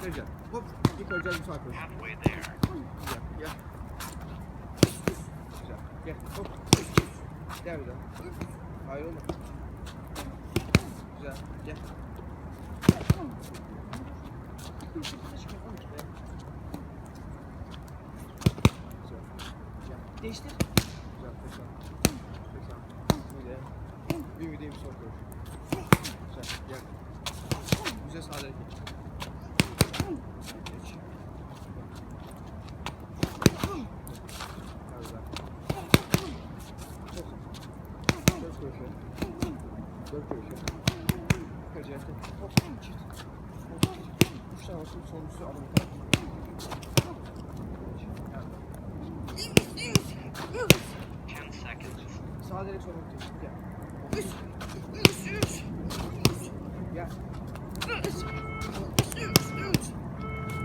Vereceğim. Hop. İlk öleceğiz bu saat koş. Güzel. Gel. Güzel. Gel. Hop. Gel bir daha. Hayır olma. Güzel. Gel. Değiştir. Güzel. Güzel. Bir mideyim son koş. Güzel. Gel. Güzel sağ hareket. Geç. Dört köşe. Dört köşe. Köşe. Hop. Çift. Hop. Üç tane olsun. Sonuncusu adım atar. Sağ direkt sonra bitir. Gel. Gel.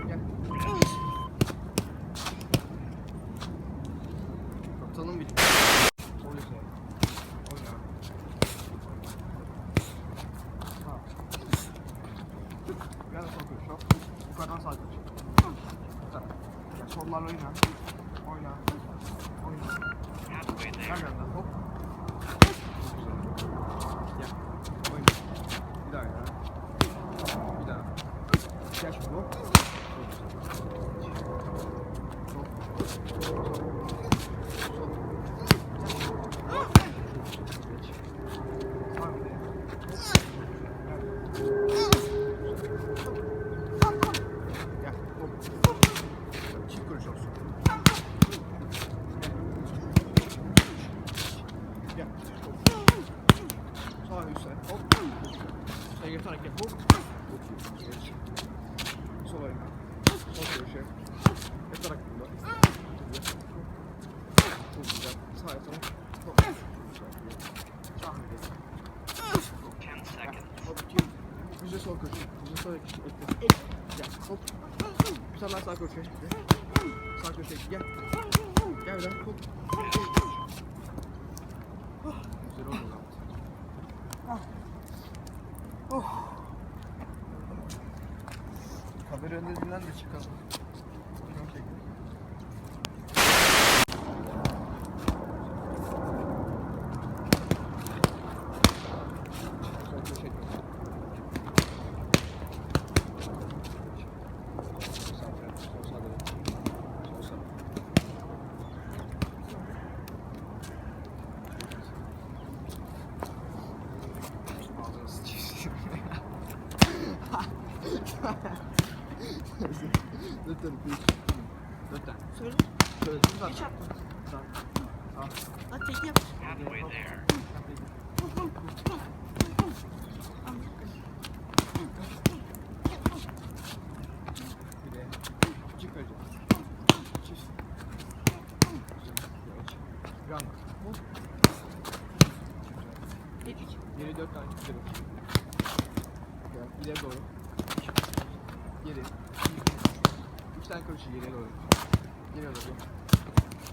Gel. Kaptanım bitti. Oyna. Oyna. Tamam. Biraz da sol koş. Hop. Yukarıdan sağ koş. Tamam. Gel sollarla oyna. Oyna. Oyna. Gel yandan. Hop. Gel. Oyna. Bir daha ya. Bir daha. Gel şimdi hop. Yatarak yap. Hop. Geç. Sol ayağına. Sol köşe. Yatarak burada. Çok güzel. Sağ yatarak. Hop. Sağ hamle. Hop. Güzel sol köşe. Güzel sol köşe. Ekle. Gel. Hop. Bir tane daha sağ köşe. Sağ köşe. Gel. Gel bir daha. Hop. Güzel oldu lan. Oh. Kamera önünden de çıkalım. Çok çekin. Sol köşe. Sol sağ dedim. Sol sağ. Ağzını sıçıyorsun. Dört tane. Dört tane. Söyle. Şöyle zaten. Geç attın. Tamam. Tamam. Hadi tek yap. Bir de çık önce. Çiz. Yan. Geri 4 tane çıkıyor. İleri doğru. Geri. 3 tane karışık geriye doğru. Geriye doğru.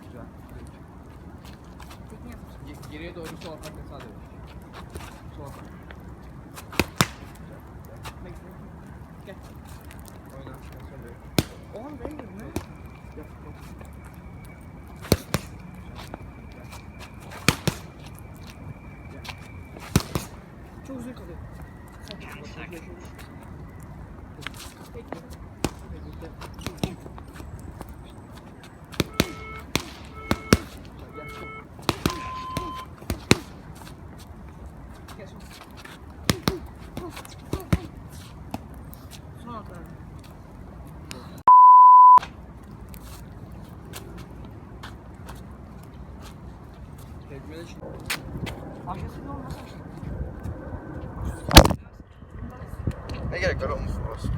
Güzel. Geriye doğru sol atak ve sağ demiş. Sol atak. Güzel. Gel. Oyna. Sol demiş. O an ben mi? Yap. Çok uzun kalıyor. Peki. Gel şimdi. Son atar. Tekmele şimdi. Arkasında olmasa. Ne gerek var olsun.